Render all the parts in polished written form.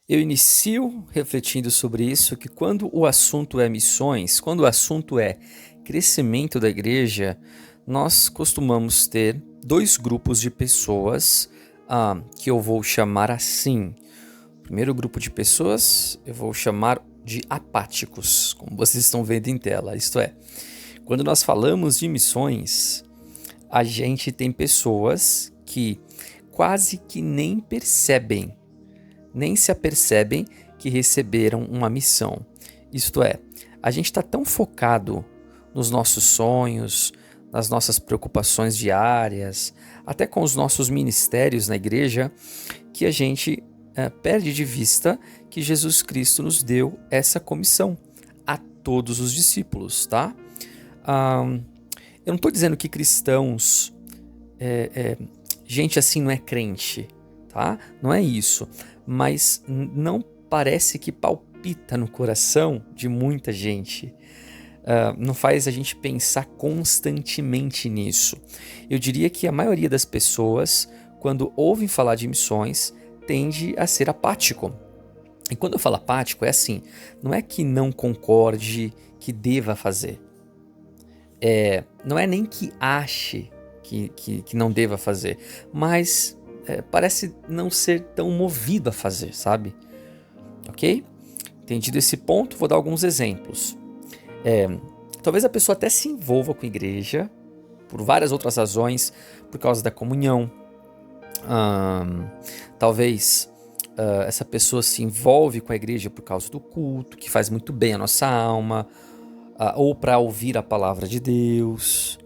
Eu inicio refletindo sobre isso, que quando o assunto é missões, quando o assunto é crescimento da igreja, nós costumamos ter dois grupos de pessoas que eu vou chamar assim. O primeiro grupo de pessoas eu vou chamar de apáticos, como vocês estão vendo em tela. Isto é, quando nós falamos de missões, a gente tem pessoas que quase que nem se apercebem que receberam uma missão. Isto é, a gente está tão focado nos nossos sonhos, nas nossas preocupações diárias, até com os nossos ministérios na igreja, que a gente perde de vista que Jesus Cristo nos deu essa comissão a todos os discípulos, tá? Eu não estou dizendo que cristãos, gente assim não é crente, tá? Não é isso. Mas não parece que palpita no coração de muita gente. Não faz a gente pensar constantemente nisso. Eu diria que a maioria das pessoas, quando ouvem falar de missões, tende a ser apático. E quando eu falo apático, é assim, não é que não concorde que deva fazer. Não é nem que ache que não deva fazer, mas parece não ser tão movido a fazer, sabe? Ok? Entendido esse ponto, vou dar alguns exemplos. Talvez a pessoa até se envolva com a igreja por várias outras razões, por causa da comunhão. Talvez essa pessoa se envolve com a igreja por causa do culto, que faz muito bem a nossa alma, ou para ouvir a palavra de Deus.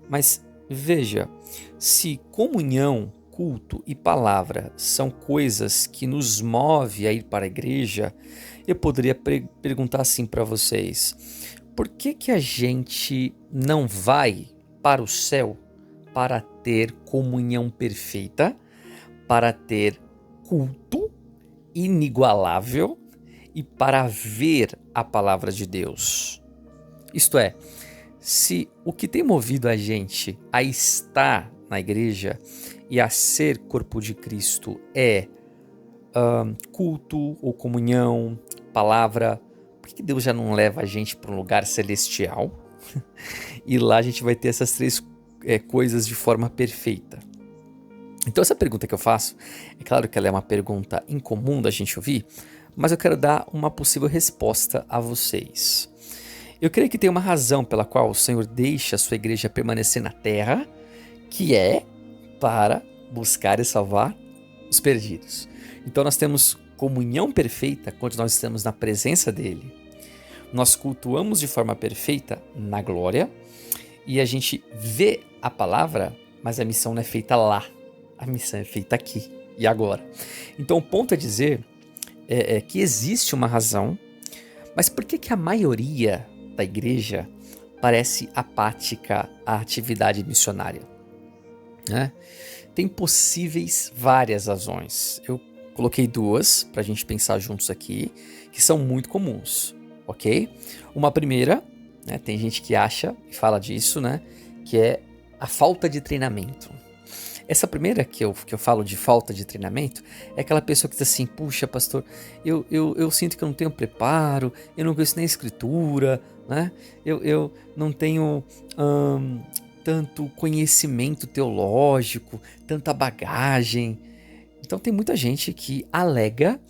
Mas veja, se comunhão, culto e palavra são coisas que nos movem a ir para a igreja, eu poderia perguntar assim para vocês: por que a gente não vai para o céu para ter comunhão perfeita, para ter culto inigualável e para ver a palavra de Deus? Isto é, se o que tem movido a gente a estar na igreja e a ser corpo de Cristo é culto ou comunhão, palavra, por que Deus já não leva a gente para um lugar celestial? E lá a gente vai ter essas três coisas de forma perfeita. Então essa pergunta que eu faço, é claro que ela é uma pergunta incomum da gente ouvir, mas eu quero dar uma possível resposta a vocês. Eu creio que tem uma razão pela qual o Senhor deixa a sua igreja permanecer na terra, que é para buscar e salvar os perdidos. Então nós temos comunhão perfeita quando nós estamos na presença dele. Nós cultuamos de forma perfeita na glória e a gente vê a palavra, mas a missão não é feita lá. A missão é feita aqui e agora. Então o ponto é dizer que existe uma razão, mas por que a maioria da igreja parece apática à atividade missionária? Tem possíveis várias razões. Eu coloquei duas para a gente pensar juntos aqui, que são muito comuns, ok? Uma primeira, tem gente que acha e fala disso, que é a falta de treinamento. Essa primeira que eu falo de falta de treinamento é aquela pessoa que diz assim: puxa, pastor, eu sinto que eu não tenho preparo, eu não conheço nem a escritura, eu não tenho tanto conhecimento teológico, tanta bagagem. Então tem muita gente que alega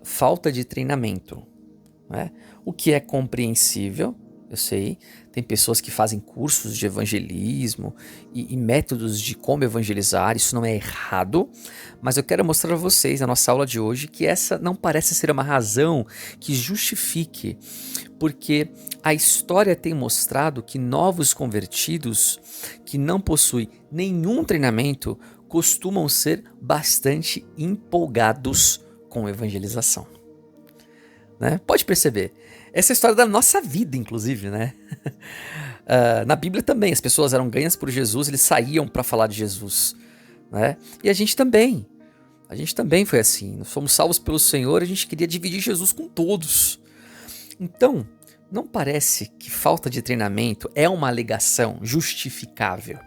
falta de treinamento, o que é compreensível. Eu sei, tem pessoas que fazem cursos de evangelismo e métodos de como evangelizar, isso não é errado, mas eu quero mostrar a vocês, na nossa aula de hoje, que essa não parece ser uma razão que justifique, porque a história tem mostrado que novos convertidos que não possuem nenhum treinamento costumam ser bastante empolgados com evangelização. Pode perceber, essa é a história da nossa vida, inclusive, na Bíblia também, as pessoas eram ganhas por Jesus, eles saíam para falar de Jesus, E a gente também foi assim, nós fomos salvos pelo Senhor, a gente queria dividir Jesus com todos. Então, não parece que falta de treinamento é uma alegação justificável.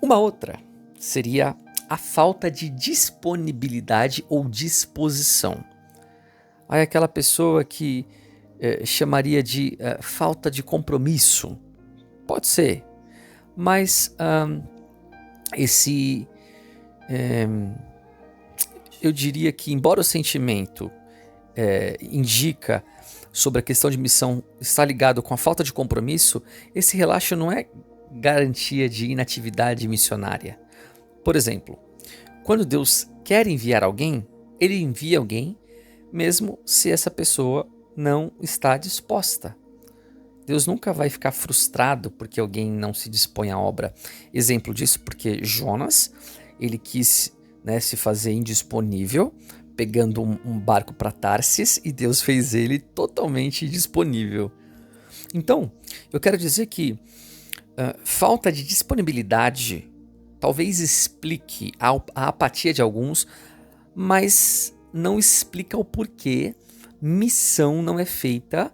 Uma outra seria a falta de disponibilidade ou disposição. Aí aquela pessoa que chamaria de falta de compromisso. Pode ser, mas eu diria que, embora o sentimento indica sobre a questão de missão estar ligado com a falta de compromisso, esse relaxo não é garantia de inatividade missionária. Por exemplo, quando Deus quer enviar alguém, Ele envia alguém mesmo se essa pessoa não está disposta. Deus nunca vai ficar frustrado porque alguém não se dispõe à obra. Exemplo disso porque Jonas, ele quis se fazer indisponível, pegando um barco para Tarsis, e Deus fez ele totalmente disponível. Então, eu quero dizer que falta de disponibilidade talvez explique a apatia de alguns, mas não explica o porquê missão não é feita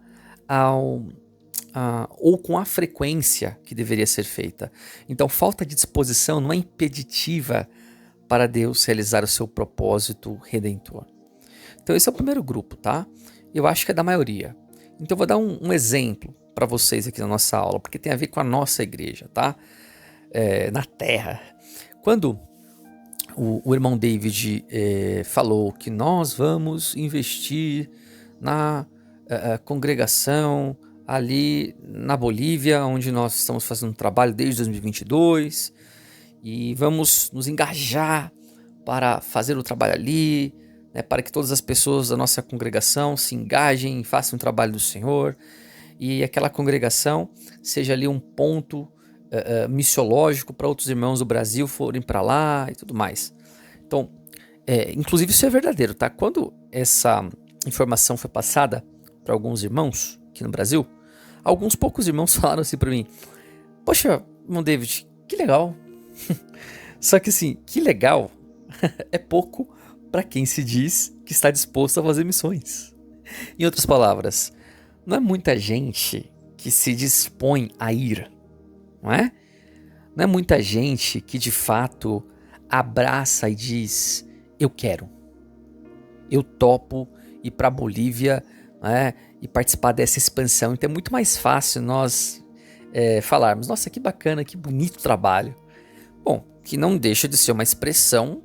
ou com a frequência que deveria ser feita. Então, falta de disposição não é impeditiva para Deus realizar o seu propósito redentor. Então, esse é o primeiro grupo, tá? Eu acho que é da maioria. Então, eu vou dar um exemplo para vocês aqui na nossa aula, porque tem a ver com a nossa igreja, tá? Na Terra. Quando o irmão David falou que nós vamos investir na congregação ali na Bolívia, onde nós estamos fazendo um trabalho desde 2022, e vamos nos engajar para fazer o trabalho ali, para que todas as pessoas da nossa congregação se engajem e façam o trabalho do Senhor, e aquela congregação seja ali um ponto missiológico para outros irmãos do Brasil forem para lá e tudo mais. Então, inclusive isso é verdadeiro, tá? Quando essa informação foi passada para alguns irmãos aqui no Brasil, alguns poucos irmãos falaram assim para mim: poxa, irmão David, que legal. Só que assim, que legal é pouco para quem se diz que está disposto a fazer missões. Em outras palavras, não é muita gente que se dispõe a ir, não é? Não é muita gente que de fato abraça e diz: eu quero, eu topo ir para a Bolívia, e participar dessa expansão. Então é muito mais fácil nós falarmos: nossa, que bacana, que bonito trabalho. Bom, que não deixa de ser uma expressão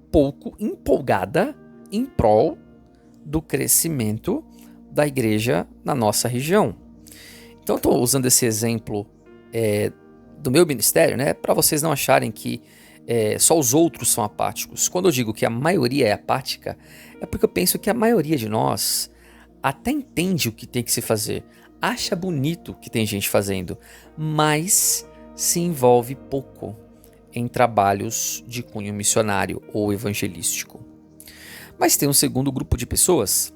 pouco empolgada em prol do crescimento da igreja na nossa região. Então eu estou usando esse exemplo do meu ministério, para vocês não acharem que só os outros são apáticos. Quando eu digo que a maioria é apática, é porque eu penso que a maioria de nós até entende o que tem que se fazer, acha bonito que tem gente fazendo, mas se envolve pouco em trabalhos de cunho missionário ou evangelístico. Mas tem um segundo grupo de pessoas,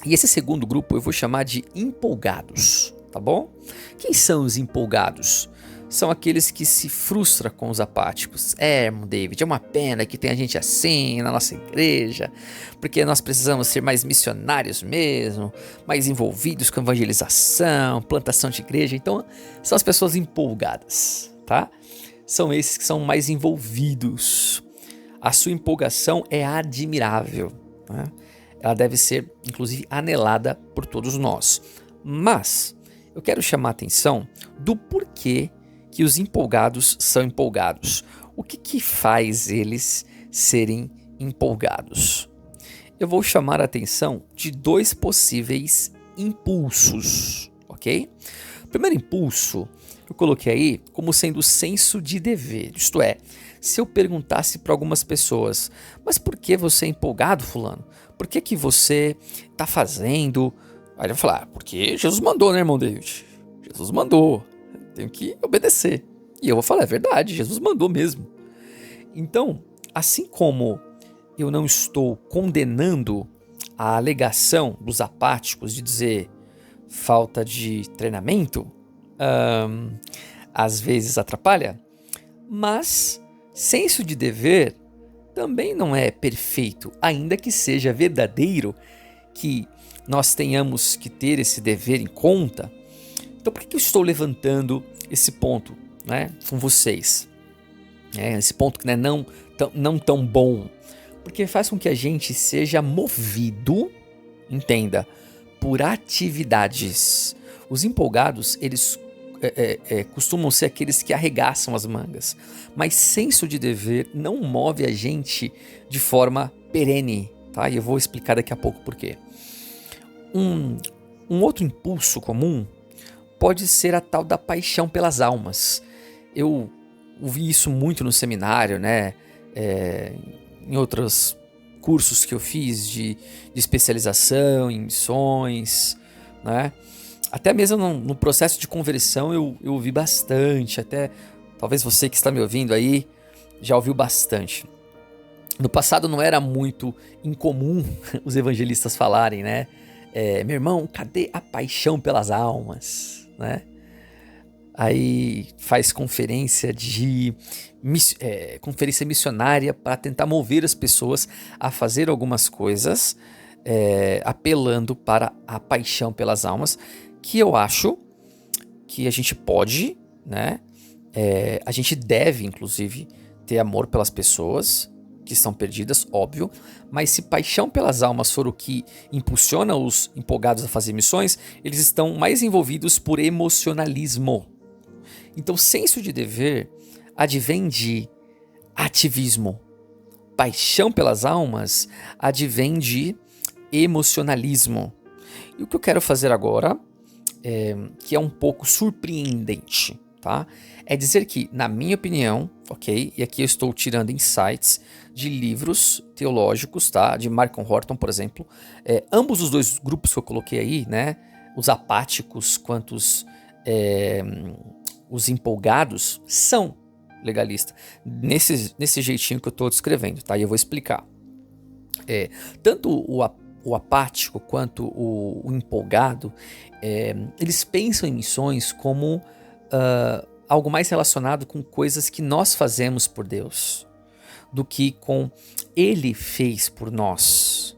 e esse segundo grupo eu vou chamar de empolgados, tá bom? Quem são os empolgados? São aqueles que se frustram com os apáticos. Irmão David, é uma pena que tenha gente assim na nossa igreja, porque nós precisamos ser mais missionários mesmo, mais envolvidos com evangelização, plantação de igreja. Então, são as pessoas empolgadas, tá? São esses que são mais envolvidos. A sua empolgação é admirável, né? Ela deve ser, inclusive, anelada por todos nós. Mas eu quero chamar a atenção do porquê que os empolgados são empolgados. O que faz eles serem empolgados? Eu vou chamar a atenção de dois possíveis impulsos, ok? O primeiro impulso eu coloquei aí como sendo o senso de dever. Isto é, se eu perguntasse para algumas pessoas: mas por que você é empolgado, fulano? Por que você está fazendo? Aí ele vai falar: porque Jesus mandou, né, irmão David? Jesus mandou. Tenho que obedecer. E eu vou falar: é verdade, Jesus mandou mesmo. Então, assim como eu não estou condenando a alegação dos apáticos de dizer falta de treinamento, às vezes atrapalha, mas senso de dever também não é perfeito, ainda que seja verdadeiro que nós tenhamos que ter esse dever em conta. Então, por que eu estou levantando esse ponto, com vocês? Esse ponto que não não tão bom? Porque faz com que a gente seja movido, entenda, por atividades. Os empolgados, eles costumam ser aqueles que arregaçam as mangas. Mas senso de dever não move a gente de forma perene, tá? E eu vou explicar daqui a pouco por quê. Um outro impulso comum pode ser a tal da paixão pelas almas. Eu ouvi isso muito no seminário, né? Em outros cursos que eu fiz de especialização em missões, né? Até mesmo no processo de conversão eu ouvi bastante, até talvez você que está me ouvindo aí já ouviu bastante. No passado não era muito incomum os evangelistas falarem, né? Meu irmão, cadê a paixão pelas almas, né? Aí faz conferência conferência missionária para tentar mover as pessoas a fazer algumas coisas, apelando para a paixão pelas almas, que eu acho que a gente pode, né? A gente deve, inclusive, ter amor pelas pessoas que estão perdidas, óbvio, mas se paixão pelas almas for o que impulsiona os empolgados a fazer missões, eles estão mais envolvidos por emocionalismo. Então, senso de dever advém de ativismo. Paixão pelas almas advém de emocionalismo. E o que eu quero fazer agora, que é um pouco surpreendente, tá? É dizer que, na minha opinião, ok? E aqui eu estou tirando insights de livros teológicos, tá? De Malcolm Horton, por exemplo. Ambos os dois grupos que eu coloquei aí, né? Os apáticos quanto os empolgados são legalistas. Nesse jeitinho que eu estou descrevendo, tá? E eu vou explicar. Tanto o apático quanto o empolgado, eles pensam em missões como algo mais relacionado com coisas que nós fazemos por Deus, do que com Ele fez por nós.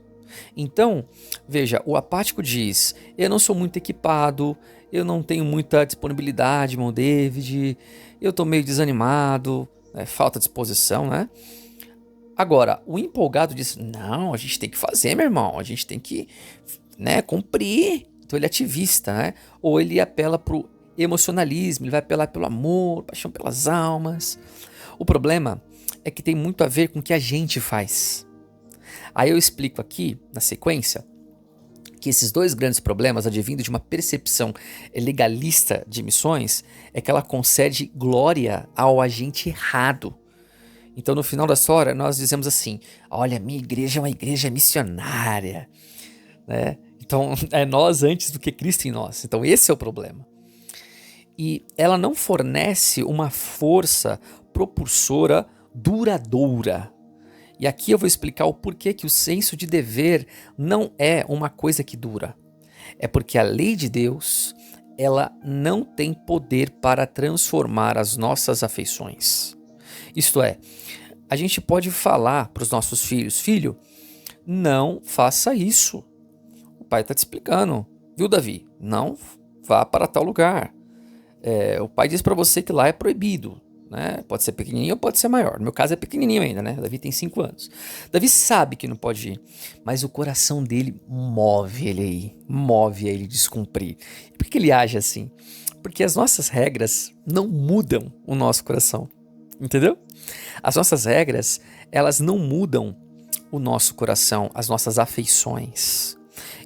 Então, veja, o apático diz: eu não sou muito equipado, eu não tenho muita disponibilidade, irmão David, eu estou meio desanimado, falta de disposição, né? Agora, o empolgado diz: não, a gente tem que fazer, meu irmão, a gente tem que, né, cumprir. Então ele é ativista, né? Ou ele apela para o emocionalismo, ele vai apelar pelo amor, paixão pelas almas. O problema é que tem muito a ver com o que a gente faz. Aí eu explico aqui, na sequência, que esses dois grandes problemas, advindo de uma percepção legalista de missões, é que ela concede glória ao agente errado. Então, no final da história, nós dizemos assim: olha, minha igreja é uma igreja missionária, né? Então, é nós antes do que Cristo em nós. Então, esse é o problema. E ela não fornece uma força propulsora duradoura. E aqui eu vou explicar o porquê que o senso de dever não é uma coisa que dura. É porque a lei de Deus, ela não tem poder para transformar as nossas afeições. Isto é, a gente pode falar para os nossos filhos: filho, não faça isso. O pai está te explicando, viu, Davi? Não vá para tal lugar. O pai diz para você que lá é proibido, né? Pode ser pequenininho ou pode ser maior. No meu caso é pequenininho ainda, né? Davi tem 5 anos. Davi sabe que não pode ir, mas o coração dele move ele aí, move a ele descumprir. Por que ele age assim? Porque as nossas regras não mudam o nosso coração, entendeu? As nossas regras, elas não mudam o nosso coração, as nossas afeições.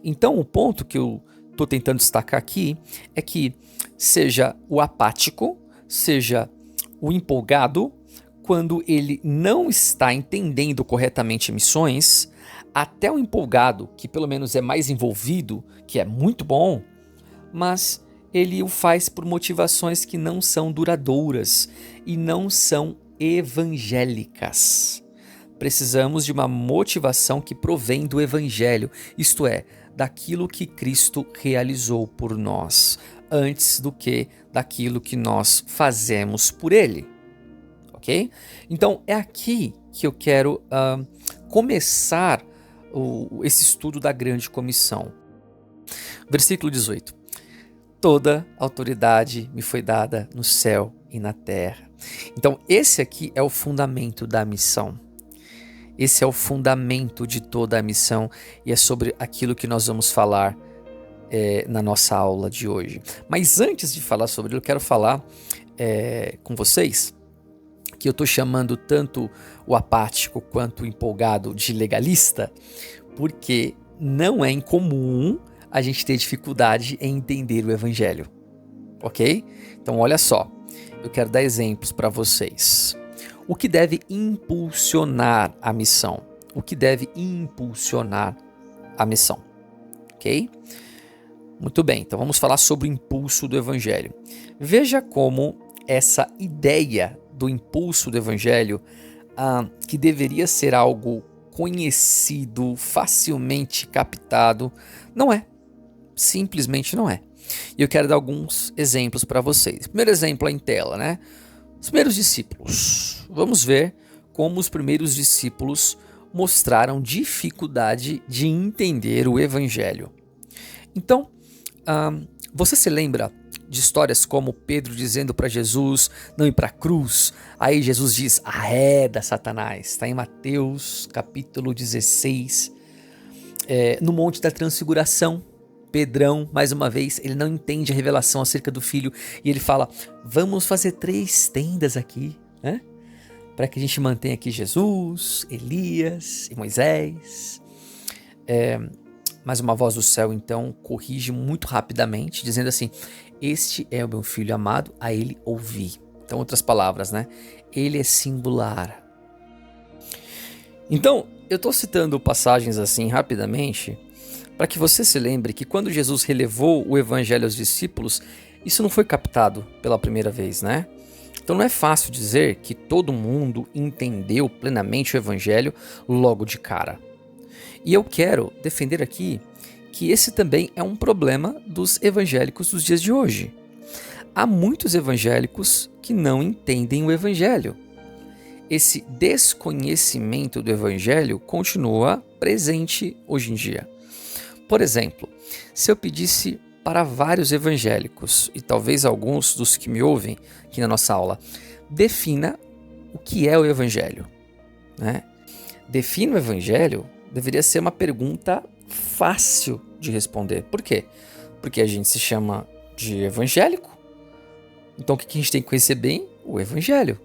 Então, o ponto que eu estou tentando destacar aqui é que seja o apático, seja o empolgado, quando ele não está entendendo corretamente missões, até o empolgado, que pelo menos é mais envolvido, que é muito bom, mas ele o faz por motivações que não são duradouras e não são evangélicas. Precisamos de uma motivação que provém do evangelho, isto é, daquilo que Cristo realizou por nós, antes do que daquilo que nós fazemos por Ele, ok? Então é aqui que eu quero começar esse estudo da grande comissão. Versículo 18. toda autoridade me foi dada no céu e na terra. Então, esse aqui é o fundamento da missão. Esse é o fundamento de toda a missão e é sobre aquilo que nós vamos falar na nossa aula de hoje. Mas antes de falar sobre ele, eu quero falar com vocês que eu estou chamando tanto o apático quanto o empolgado de legalista, porque não é incomum a gente ter dificuldade em entender o evangelho, ok? Então olha só, eu quero dar exemplos para vocês. O que deve impulsionar a missão? O que deve impulsionar a missão, ok? Muito bem, então vamos falar sobre o impulso do evangelho. Veja como essa ideia do impulso do evangelho, que deveria ser algo conhecido, facilmente captado, não é. Simplesmente não é. E eu quero dar alguns exemplos para vocês. Primeiro exemplo é em tela, né? Os primeiros discípulos. Vamos ver como os primeiros discípulos mostraram dificuldade de entender o evangelho. Então, você se lembra de histórias como Pedro dizendo para Jesus não ir para a cruz? Aí Jesus diz, arreda Satanás. Está em Mateus capítulo 16, no Monte da Transfiguração. Pedrão, mais uma vez, ele não entende a revelação acerca do filho e ele fala, vamos fazer 3 tendas aqui, né? Para que a gente mantenha aqui Jesus, Elias e Moisés. Mas uma voz do céu então corrige muito rapidamente, dizendo assim, este é o meu filho amado, a ele ouvi. Então, outras palavras, né? Ele é singular. Então, eu estou citando passagens assim rapidamente, para que você se lembre que quando Jesus relevou o evangelho aos discípulos, isso não foi captado pela primeira vez, né? Então não é fácil dizer que todo mundo entendeu plenamente o evangelho logo de cara. E eu quero defender aqui que esse também é um problema dos evangélicos dos dias de hoje. Há muitos evangélicos que não entendem o evangelho. Esse desconhecimento do evangelho continua presente hoje em dia. Por exemplo, se eu pedisse para vários evangélicos, e talvez alguns dos que me ouvem aqui na nossa aula, defina o que é o evangelho, né? Defina o evangelho deveria ser uma pergunta fácil de responder. Por quê? Porque a gente se chama de evangélico, então o que a gente tem que conhecer bem? O evangelho.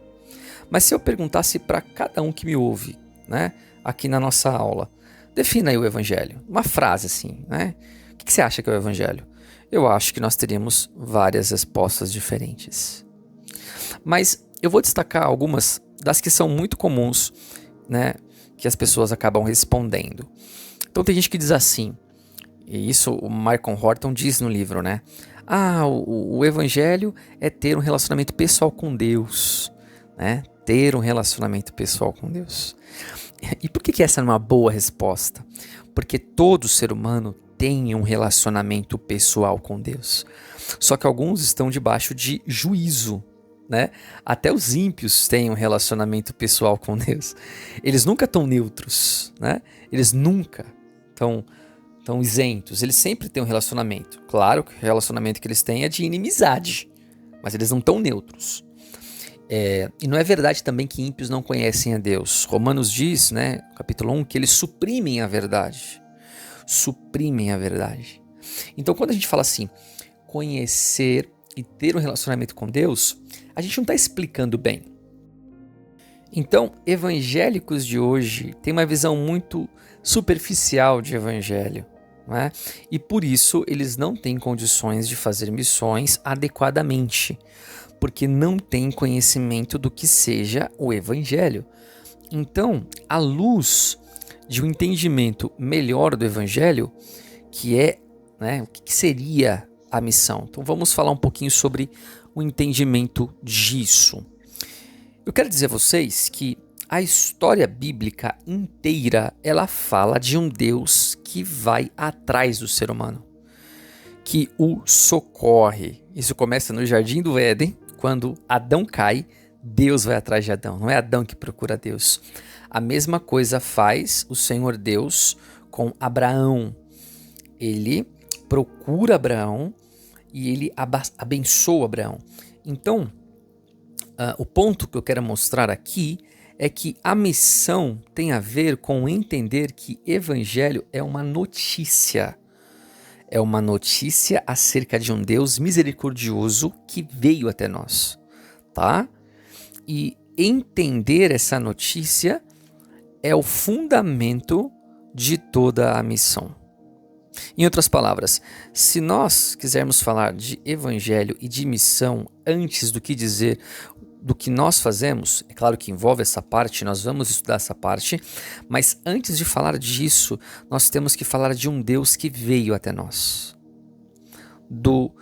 Mas se eu perguntasse para cada um que me ouve, né, aqui na nossa aula, defina aí o evangelho. Uma frase assim, né? O que você acha que é o evangelho? Eu acho que nós teríamos várias respostas diferentes. Mas eu vou destacar algumas das que são muito comuns, né? Que as pessoas acabam respondendo. Então tem gente que diz assim, e isso o Michael Horton diz no livro, né? O evangelho é ter um relacionamento pessoal com Deus, né? Ter um relacionamento pessoal com Deus. E por que essa é uma boa resposta? Porque todo ser humano tem um relacionamento pessoal com Deus. Só que alguns estão debaixo de juízo, né? Até os ímpios têm um relacionamento pessoal com Deus. Eles nunca estão neutros, né? Eles nunca estão isentos. Eles sempre têm um relacionamento. Claro que o relacionamento que eles têm é de inimizade, mas eles não estão neutros. E não é verdade também que ímpios não conhecem a Deus. Romanos diz, né, capítulo 1, que eles suprimem a verdade. Suprimem a verdade. Então, quando a gente fala assim, conhecer e ter um relacionamento com Deus, a gente não está explicando bem. Então, evangélicos de hoje têm uma visão muito superficial de evangelho, né? E por isso eles não têm condições de fazer missões adequadamente, porque não têm conhecimento do que seja o evangelho. Então, à luz de um entendimento melhor do evangelho, que é, né, o que seria a missão. Então vamos falar um pouquinho sobre o entendimento disso. Eu quero dizer a vocês que a história bíblica inteira, ela fala de um Deus que vai atrás do ser humano, que o socorre. Isso começa no Jardim do Éden, quando Adão cai, Deus vai atrás de Adão, não é Adão que procura Deus. A mesma coisa faz o Senhor Deus com Abraão. Ele procura Abraão e ele abençoa Abraão. Então, o ponto que eu quero mostrar aqui é que a missão tem a ver com entender que evangelho é uma notícia. É uma notícia acerca de um Deus misericordioso que veio até nós, tá? E entender essa notícia é o fundamento de toda a missão. Em outras palavras, se nós quisermos falar de evangelho e de missão antes do que dizer do que nós fazemos, é claro que envolve essa parte, nós vamos estudar essa parte, mas antes de falar disso, nós temos que falar de um Deus que veio até nós. Do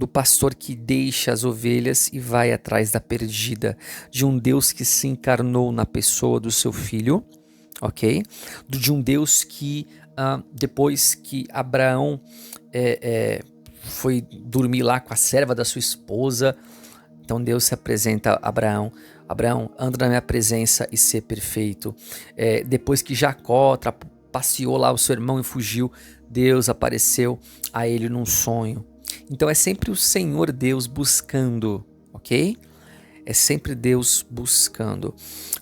pastor que deixa as ovelhas e vai atrás da perdida, de um Deus que se encarnou na pessoa do seu filho, ok? De um Deus que depois que Abraão foi dormir lá com a serva da sua esposa, então Deus se apresenta a Abraão. Abraão, anda na minha presença e ser perfeito. Depois que Jacó passeou lá o seu irmão e fugiu, Deus apareceu a ele num sonho. Então é sempre o Senhor Deus buscando, ok? É sempre Deus buscando.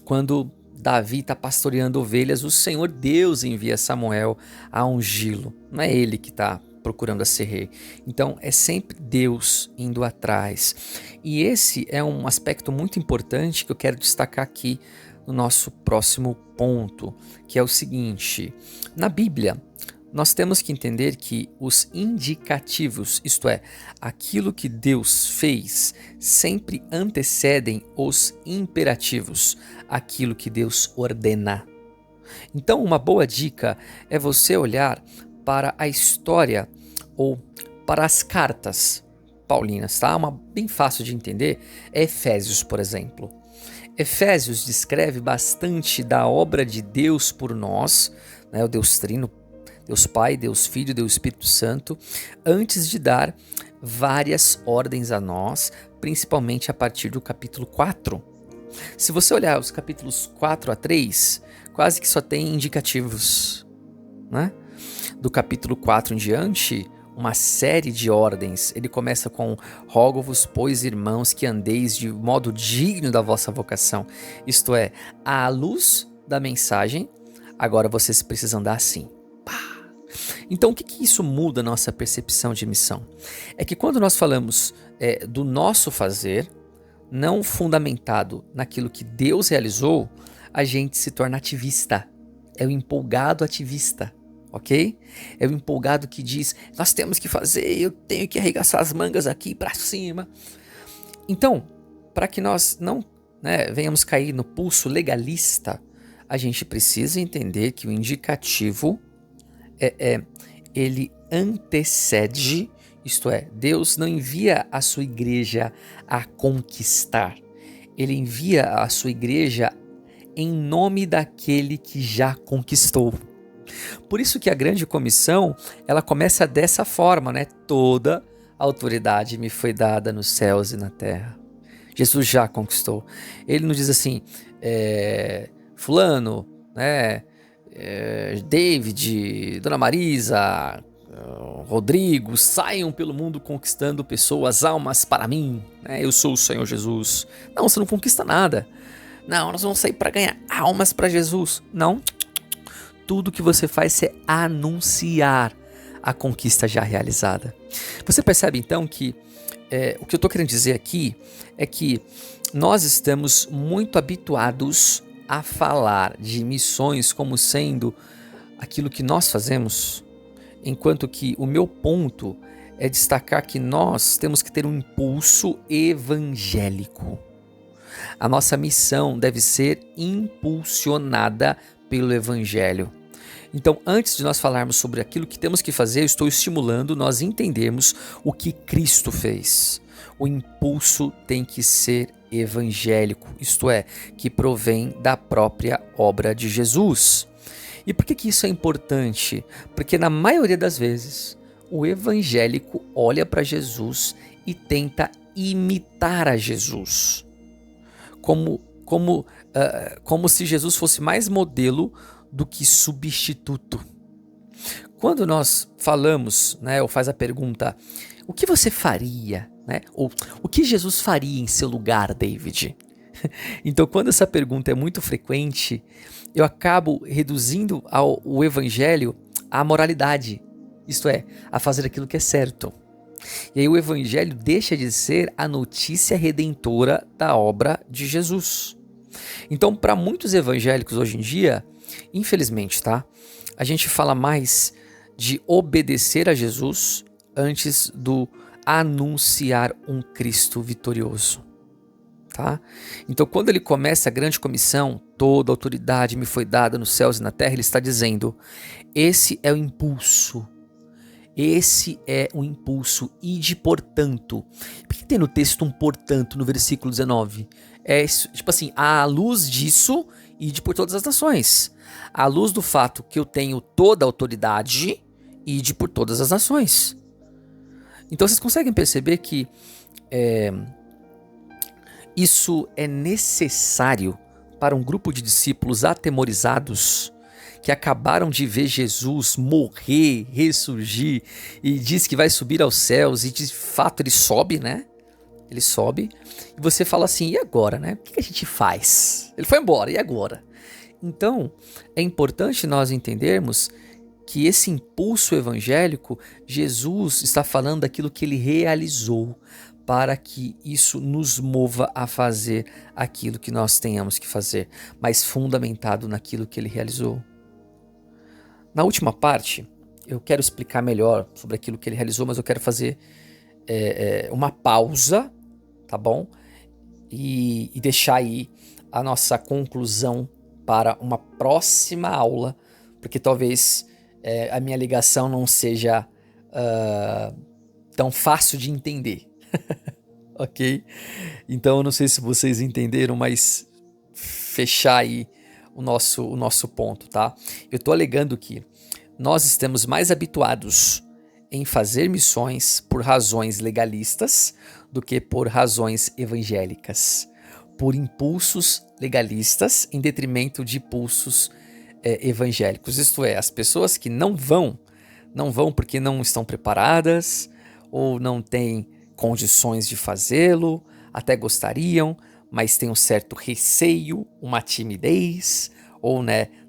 Quando Davi está pastoreando ovelhas, o Senhor Deus envia Samuel a ungí-lo. Não é ele que está procurando ser rei. Então é sempre Deus indo atrás. E esse é um aspecto muito importante que eu quero destacar aqui no nosso próximo ponto, que é o seguinte: na Bíblia, nós temos que entender que os indicativos, isto é, aquilo que Deus fez, sempre antecedem os imperativos, aquilo que Deus ordena. Então, uma boa dica é você olhar para a história ou para as cartas paulinas, tá? Uma bem fácil de entender é Efésios, por exemplo. Efésios descreve bastante da obra de Deus por nós, né? O Deus Trino, Deus Pai, Deus Filho, Deus Espírito Santo, antes de dar várias ordens a nós, principalmente a partir do capítulo 4. Se você olhar os capítulos 4 a 3, quase que só tem indicativos, né? Do capítulo 4 em diante, uma série de ordens. Ele começa com: rogo-vos, pois, irmãos, que andeis de modo digno da vossa vocação. Isto é, à luz da mensagem, agora vocês precisam andar assim. Então, o que isso muda a nossa percepção de missão? É que quando nós falamos do nosso fazer, não fundamentado naquilo que Deus realizou, a gente se torna ativista. É o empolgado ativista, ok? É o empolgado que diz: nós temos que fazer, eu tenho que arregaçar as mangas aqui para cima. Então, para que nós não venhamos cair no pulso legalista, a gente precisa entender que o indicativo ele antecede, isto é, Deus não envia a sua igreja a conquistar, ele envia a sua igreja em nome daquele que já conquistou. Por isso que a grande comissão, ela começa dessa forma, né? Toda a autoridade me foi dada nos céus e na terra. Jesus já conquistou. Ele nos diz assim: fulano, né? David, Dona Marisa, Rodrigo, saiam pelo mundo conquistando pessoas, almas para mim, né? Eu sou o Senhor Jesus. Não, você não conquista nada. Não, nós vamos sair para ganhar almas para Jesus. Não, tudo que você faz é anunciar a conquista já realizada. Você percebe então que o que eu estou querendo dizer aqui é que nós estamos muito habituados a falar de missões como sendo aquilo que nós fazemos, enquanto que o meu ponto é destacar que nós temos que ter um impulso evangélico. A nossa missão deve ser impulsionada pelo evangelho. Então, antes de nós falarmos sobre aquilo que temos que fazer, eu estou estimulando nós entendermos o que Cristo fez. O impulso tem que ser evangélico, isto é, que provém da própria obra de Jesus. E por que isso é importante? Porque na maioria das vezes, o evangélico olha para Jesus e tenta imitar a Jesus. Como se Jesus fosse mais modelo do que substituto. Quando nós falamos, ou faz a pergunta: O que você faria, né? Ou o que Jesus faria em seu lugar, David? Então, quando essa pergunta é muito frequente, eu acabo reduzindo o evangelho à moralidade, isto é, a fazer aquilo que é certo. E aí o evangelho deixa de ser a notícia redentora da obra de Jesus. Então, para muitos evangélicos hoje em dia, infelizmente, tá? A gente fala mais de obedecer a Jesus antes do anunciar um Cristo vitorioso. Tá? Então, quando ele começa a grande comissão, toda autoridade me foi dada nos céus e na terra, ele está dizendo, esse é o impulso, ide portanto. Por que tem no texto um portanto no versículo 19? É tipo assim, à luz disso, ide por todas as nações. À luz do fato que eu tenho toda a autoridade, ide por todas as nações. Então vocês conseguem perceber que isso é necessário para um grupo de discípulos atemorizados que acabaram de ver Jesus morrer, ressurgir e diz que vai subir aos céus e de fato ele sobe, né? Ele sobe e você fala assim, e agora, né? O que a gente faz? Ele foi embora, e agora? Então, é importante nós entendermos que esse impulso evangélico, Jesus está falando daquilo que ele realizou, para que isso nos mova a fazer aquilo que nós tenhamos que fazer, mas fundamentado naquilo que ele realizou. Na última parte, eu quero explicar melhor sobre aquilo que ele realizou, mas eu quero fazer uma pausa, tá bom? E deixar aí a nossa conclusão para uma próxima aula, porque talvez a minha ligação não seja tão fácil de entender. Ok? Então eu não sei se vocês entenderam, mas fechar aí o nosso ponto, tá? Eu estou alegando que nós estamos mais habituados em fazer missões por razões legalistas do que por razões evangélicas, por impulsos legalistas em detrimento de impulsos evangélicos. Isto é, as pessoas que não vão porque não estão preparadas ou não têm condições de fazê-lo, até gostariam, mas tem um certo receio, uma timidez, ou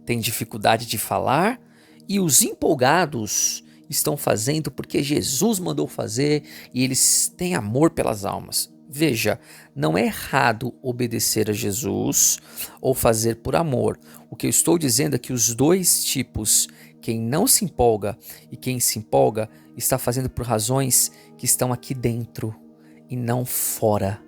tem dificuldade de falar, e os empolgados estão fazendo porque Jesus mandou fazer e eles têm amor pelas almas. Veja, não é errado obedecer a Jesus ou fazer por amor. O que eu estou dizendo é que os dois tipos, quem não se empolga e quem se empolga, está fazendo por razões que estão aqui dentro e não fora,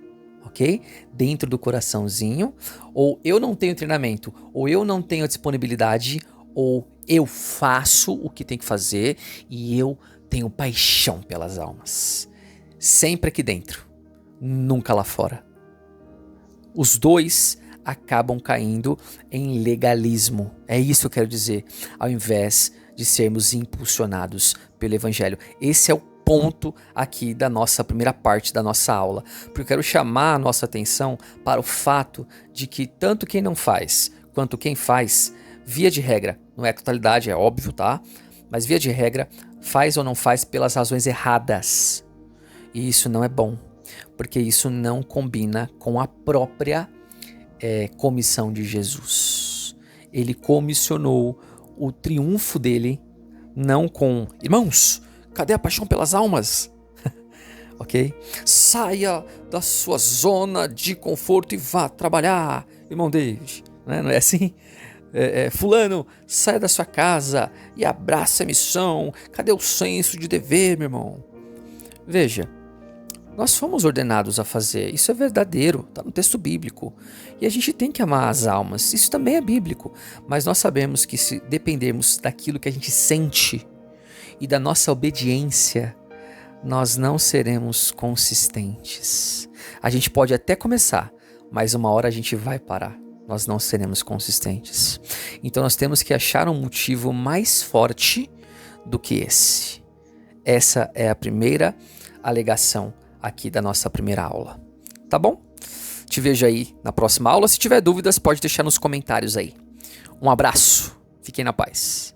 ok? Dentro do coraçãozinho, ou eu não tenho treinamento, ou eu não tenho a disponibilidade, ou eu faço o que tem que fazer e eu tenho paixão pelas almas. Sempre aqui dentro, nunca lá fora. Os dois acabam caindo em legalismo. É isso que eu quero dizer, ao invés de sermos impulsionados pelo Evangelho. Esse é o ponto aqui da nossa primeira parte da nossa aula, porque eu quero chamar a nossa atenção para o fato de que tanto quem não faz quanto quem faz, via de regra, não é totalidade, é óbvio, tá? Mas via de regra, faz ou não faz pelas razões erradas. E isso não é bom, porque isso não combina com a própria comissão de Jesus. Ele comissionou o triunfo dele, não com irmãos, cadê a paixão pelas almas? Ok? Saia da sua zona de conforto e vá trabalhar, irmão David. Não é assim? Fulano, saia da sua casa e abraça a missão. Cadê o senso de dever, meu irmão? Veja, nós fomos ordenados a fazer, isso é verdadeiro, está no texto bíblico. E a gente tem que amar as almas, isso também é bíblico. Mas nós sabemos que se dependermos daquilo que a gente sente e da nossa obediência, nós não seremos consistentes. A gente pode até começar, mas uma hora a gente vai parar. Nós não seremos consistentes. Então nós temos que achar um motivo mais forte do que esse. Essa é a primeira alegação aqui da nossa primeira aula. Tá bom? Te vejo aí na próxima aula. Se tiver dúvidas, pode deixar nos comentários aí. Um abraço. Fiquem na paz.